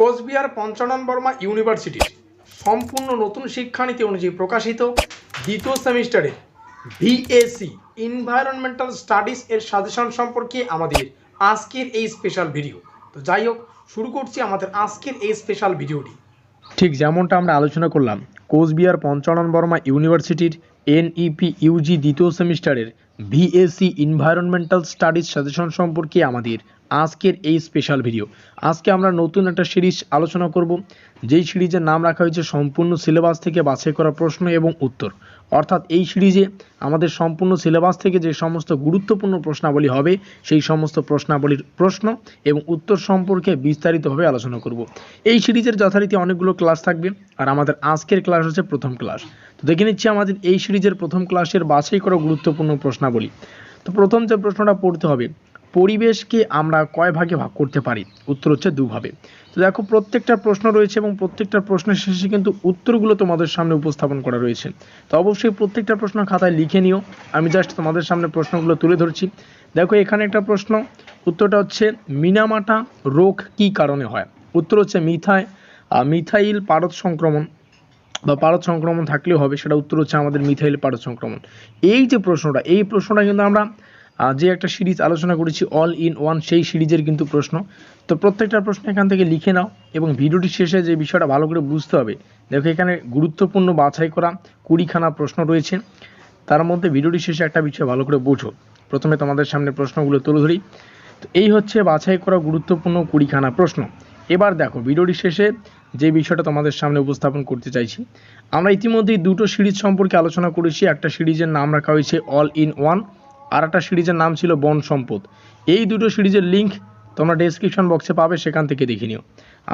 কোচবিহার পঞ্চানন বর্মা ইউনিভার্সিটির সম্পূর্ণ নতুন শিক্ষানীতি অনুযায়ী প্রকাশিত দ্বিতীয় সেমিস্টারে ভিএসি এনভায়রনমেন্টাল স্টাডিজ এর সাজেশন সম্পর্কে আমাদের আজকের এই স্পেশাল ভিডিও। তো যাই হোক, শুরু করছি আমাদের আজকের এই স্পেশাল ভিডিওটি। ঠিক যেমনটা আমরা আলোচনা করলাম, কোচবিহার পঞ্চানন বর্মা ইউনিভার্সিটির এনইপি ইউজি দ্বিতীয় সেমিস্টারের ভিএসি এনভায়রনমেন্টাল স্টাডিজ সাজেশন সম্পর্কে আমাদের আজকের এই স্পেশাল ভিডিও। আজকে আমরা নতুন একটা সিরিজ আলোচনা করব, যেই সিরিজের নাম রাখা হয়েছে সম্পূর্ণ সিলেবাস থেকে বাছাই করা প্রশ্ন এবং উত্তর। অর্থাৎ এই সিরিজে আমাদের সম্পূর্ণ সিলেবাস থেকে যে সমস্ত গুরুত্বপূর্ণ প্রশ্নাবলী হবে সেই সমস্ত প্রশ্নাবলীর প্রশ্ন এবং উত্তর সম্পর্কে বিস্তারিতভাবে আলোচনা করব। এই সিরিজের যথারীতি অনেকগুলো ক্লাস থাকবে, আর আমাদের আজকের ক্লাস হচ্ছে প্রথম ক্লাস। তো দেখে নিচ্ছি আমাদের এই সিরিজের প্রথম ক্লাসের বাছাই করা গুরুত্বপূর্ণ প্রশ্নাবলী। তো প্রথম যে প্রশ্নটা পড়তে হবে, পরিবেশকে আমরা কয় ভাগে ভাগ করতে পারি? উত্তর হচ্ছে দুভাবে। তো দেখো, প্রত্যেকটা প্রশ্ন রয়েছে এবং প্রত্যেকটা প্রশ্নের শেষে কিন্তু উত্তরগুলো তোমাদের সামনে উপস্থাপন করা রয়েছে। তো অবশ্যই প্রত্যেকটা প্রশ্ন খাতায় লিখে নিও। আমি জাস্ট তোমাদের সামনে প্রশ্নগুলো তুলে ধরছি। দেখো, এখানে একটা প্রশ্ন, উত্তরটা হচ্ছে মিনামাটা রোগ কী কারণে হয়? উত্তর হচ্ছে মিথাইল পারদ সংক্রমণ বা পারদ সংক্রমণ থাকলেও হবে, সেটা উত্তর হচ্ছে আমাদের মিথাইল পারদ সংক্রমণ। এই যে প্রশ্নটা, এই প্রশ্নটা কিন্তু আমরা যে একটা সিরিজ আলোচনা করেছি অল ইন ওয়ান, সেই সিরিজের কিন্তু প্রশ্ন। তো প্রত্যেকটা প্রশ্ন এখান থেকে লিখে নাও এবং ভিডিওটি শেষে যে বিষয়টা ভালো করে বুঝতে হবে, দেখো এখানে গুরুত্বপূর্ণ বাছাই করা 20খানা প্রশ্ন রয়েছে। তার মধ্যে ভিডিওটি শেষে একটা বিষয় ভালো করে বোঝো। প্রথমে তোমাদের সামনে প্রশ্নগুলো তুলে ধরি। তো এই হচ্ছে বাছাই করা গুরুত্বপূর্ণ 20খানা প্রশ্ন। এবার দেখো, ভিডিওটি শেষে যে বিষয়টা তোমাদের সামনে উপস্থাপন করতে চাইছি, আমরা ইতিমধ্যেই দুটো সিরিজ সম্পর্কে আলোচনা করেছি। একটা সিরিজের নাম রাখা হয়েছে অল ইন ওয়ান, আর একটা সিরিজের নাম ছিল বন সম্পদ। এই দুটো সিরিজের লিঙ্ক তোমরা ডেসক্রিপশন বক্সে পাবে, সেখান থেকে দেখে নিও।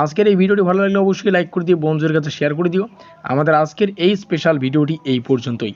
আজকের এই ভিডিওটি ভালো লাগলে অবশ্যই লাইক করে দিও, বন্ধুদের কাছে শেয়ার করে দিও। আমাদের আজকের এই স্পেশাল ভিডিওটি এই পর্যন্তই।